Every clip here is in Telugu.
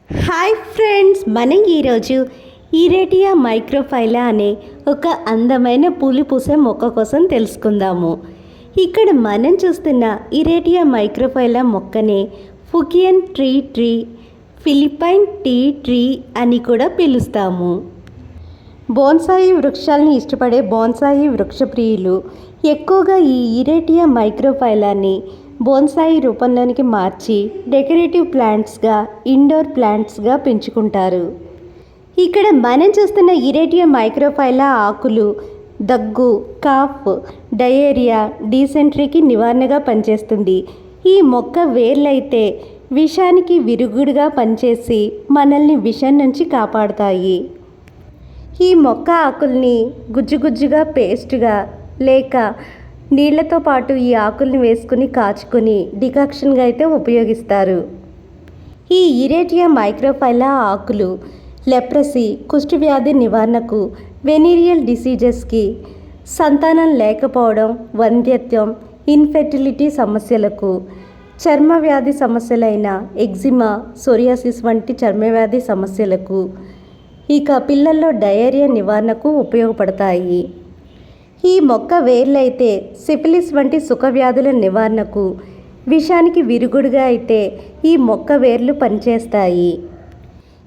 హాయ్ ఫ్రెండ్స్, మనం ఈరోజు ఇరేటియా మైక్రోఫైలా అనే ఒక అందమైన పూలు పూసే మొక్క కోసం తెలుసుకుందాము. ఇక్కడ మనం చూస్తున్న ఇరేటియా మైక్రోఫైలా మొక్కనే ఫుకియన్ ట్రీ, ఫిలిప్పైన్ టీ ట్రీ అని కూడా పిలుస్తాము. బోన్సాయి వృక్షాలను ఇష్టపడే బోన్సాయి వృక్షప్రియులు ఎక్కువగా ఈ ఇరేటియా మైక్రోఫైలాని బోన్సాయి రూపంలోనికి మార్చి డెకరేటివ్ ప్లాంట్స్గా, ఇండోర్ ప్లాంట్స్గా పెంచుకుంటారు. ఇక్కడ మనం చూస్తున్న ఇరేటియా మైక్రోఫైలా ఆకులు దగ్గు, కాఫ్, డయేరియా, డీసెంట్రీకి నివారణగా పనిచేస్తుంది. ఈ మొక్క వేర్లైతే విషానికి విరుగుడుగా పనిచేసి మనల్ని విషం నుంచి కాపాడుతాయి. ఈ మొక్క ఆకుల్ని గుజ్జుగా పేస్టుగా లేక నీళ్లతో పాటు ఈ ఆకుల్ని వేసుకుని కాచుకొని డికాక్షన్గా అయితే ఉపయోగిస్తారు. ఈ ఇరేటియా మైక్రోఫైలా ఆకులు లెప్రసీ, కుష్ఠవ్యాధి నివారణకు, వెనీరియల్ డిసీజెస్కి, సంతానం లేకపోవడం, వంధ్యత్వం, ఇన్ఫెర్టిలిటీ సమస్యలకు, చర్మవ్యాధి సమస్యలైన ఎగ్జిమా, సోరియాసిస్ వంటి చర్మవ్యాధి సమస్యలకు, ఇక పిల్లల్లో డయేరియా నివారణకు ఉపయోగపడతాయి. ఈ మొక్క వేర్లైతే సిఫిలిస్ వంటి సుఖవ్యాధుల నివారణకు, విషానికి విరుగుడుగా అయితే ఈ మొక్క వేర్లు పనిచేస్తాయి.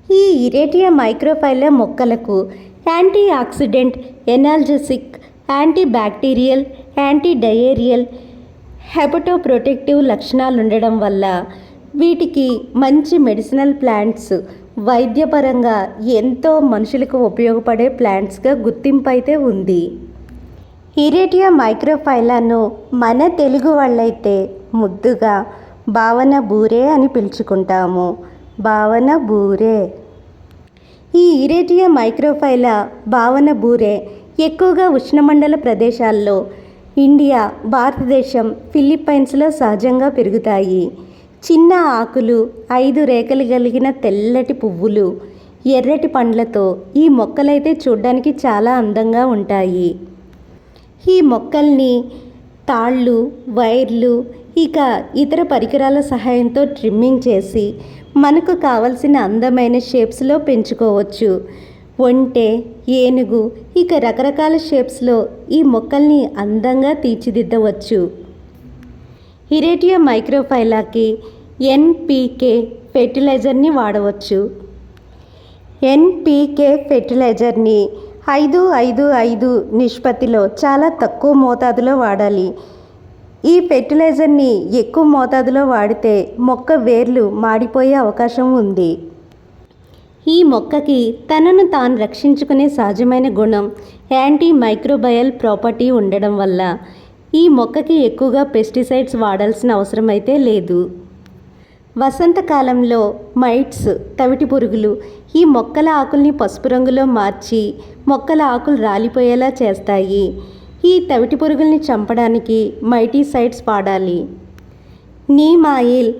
ఈ ఇరేటియా మైక్రోఫైలా మొక్కలకు antioxidant, analgesic, antibacterial, antidiarrhoeal, hepatoprotective లక్షణాలు ఉండడం వల్ల వీటికి మంచి మెడిసినల్ ప్లాంట్స్, వైద్యపరంగా ఎంతో మనుషులకు ఉపయోగపడే ప్లాంట్స్గా గుర్తింపు అయితే ఉంది. ఇరేటియా మైక్రోఫైలాను మన తెలుగు వాళ్ళైతే ముద్దుగా భావన బూరే అని పిలుచుకుంటాము. భావన బూరే. ఈ ఇరేటియా మైక్రోఫైలా భావన బూరే ఎక్కువగా ఉష్ణమండల ప్రదేశాల్లో ఇండియా, భారతదేశం, ఫిలిప్పైన్స్లో సహజంగా పెరుగుతాయి. చిన్న ఆకులు, 5 రేఖలు కలిగిన తెల్లటి పువ్వులు, ఎర్రటి పండ్లతో ఈ మొక్కలైతే చూడ్డానికి చాలా అందంగా ఉంటాయి. ఈ మొక్కల్ని తాళ్ళు, వైర్లు, ఇక ఇతర పరికరాల సహాయంతో ట్రిమ్మింగ్ చేసి మనకు కావలసిన అందమైన షేప్స్లో పెంచుకోవచ్చు. ఒంటె, ఏనుగు, ఇక రకరకాల షేప్స్లో ఈ మొక్కల్ని అందంగా తీర్చిదిద్దవచ్చు. ఇరేటియా మైక్రోఫైలాకి ఎన్పీకే ఫెర్టిలైజర్ని వాడవచ్చు. ఎన్పీకే ఫెర్టిలైజర్ని 5-5-5 నిష్పత్తిలో చాలా తక్కువ మోతాదులో వాడాలి. ఈ ఫెర్టిలైజర్ని ఎక్కువ మోతాదులో వాడితే మొక్క వేర్లు మాడిపోయే అవకాశం ఉంది. ఈ మొక్కకి తనను తాను రక్షించుకునే సహజమైన గుణం, యాంటీ మైక్రోబయల్ ప్రాపర్టీ ఉండడం వల్ల ఈ మొక్కకి ఎక్కువగా పెస్టిసైడ్స్ వాడాల్సిన అవసరం అయితే లేదు. వసంతకాలంలో మైట్స్, తవిటి పురుగులు ఈ మొక్కల ఆకుల్ని పసుపు రంగులో మార్చి మొక్కల ఆకులు రాలిపోయేలా చేస్తాయి. ఈ తవిటి పురుగుల్ని చంపడానికి మైటిసైడ్స్ వాడాలి. నీమ్ ఆయిల్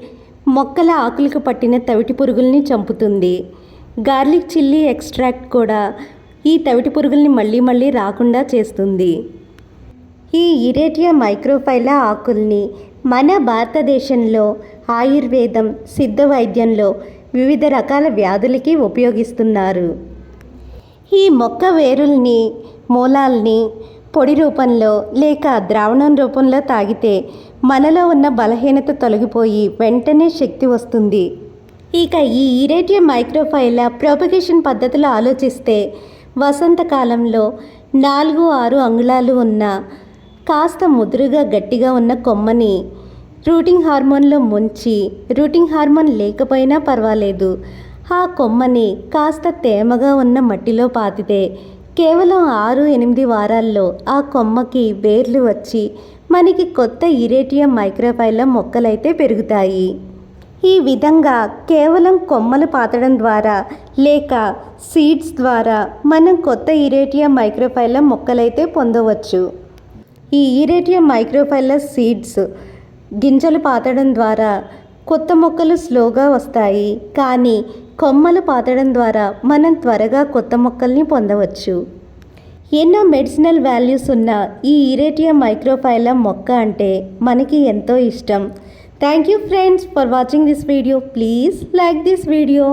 మొక్కల ఆకులకు పట్టిన తవిటి పురుగుల్ని చంపుతుంది. గార్లిక్ చిల్లీ ఎక్స్ట్రాక్ట్ కూడా ఈ తవిటి పురుగుల్ని మళ్ళీ రాకుండా చేస్తుంది. ఈ ఇరేటియా మైక్రోఫైలా ఆకుల్ని మన భారతదేశంలో ఆయుర్వేదం, సిద్ధ వైద్యంలో వివిధ రకాల వ్యాధులకి ఉపయోగిస్తున్నారు. ఈ మొక్క వేరుల్ని, మూలాల్ని పొడి రూపంలో లేక ద్రావణం రూపంలో తాగితే మనలో ఉన్న బలహీనత తొలగిపోయి వెంటనే శక్తి వస్తుంది. ఇక ఈ ఇరేటియా మైక్రోఫైలా ప్రొపగేషన్ పద్ధతిలో ఆలోచిస్తే వసంతకాలంలో 4-6 అంగుళాలు ఉన్న కాస్త ముదురుగా గట్టిగా ఉన్న కొమ్మని రూటింగ్ హార్మోన్లో ముంచి, రూటింగ్ హార్మోన్ లేకపోయినా పర్వాలేదు, ఆ కొమ్మని కాస్త తేమగా ఉన్న మట్టిలో పాతితే కేవలం 6-8 వారాల్లో ఆ కొమ్మకి వేర్లు వచ్చి మనకి కొత్త ఇరేటియా మైక్రోఫైలా మొక్కలైతే పెరుగుతాయి. ఈ విధంగా కేవలం కొమ్మలు పాతడం ద్వారా లేక సీడ్స్ ద్వారా మనం కొత్త ఇరేటియా మైక్రోఫైలా మొక్కలైతే పొందవచ్చు. ఈ ఇరేటియా మైక్రోఫైలా సీడ్స్ గింజలు పాతడం ద్వారా కొత్త మొక్కలు స్లోగా వస్తాయి, కానీ కొమ్మలు పాతడం ద్వారా మనం త్వరగా కొత్త మొక్కల్ని పొందవచ్చు. ఎన్నో మెడిసినల్ వాల్యూస్ ఉన్న ఈ ఇరేటియా మైక్రోఫైలా మొక్క అంటే మనకి ఎంతో ఇష్టం. Thank you friends for watching this video. Please like this video.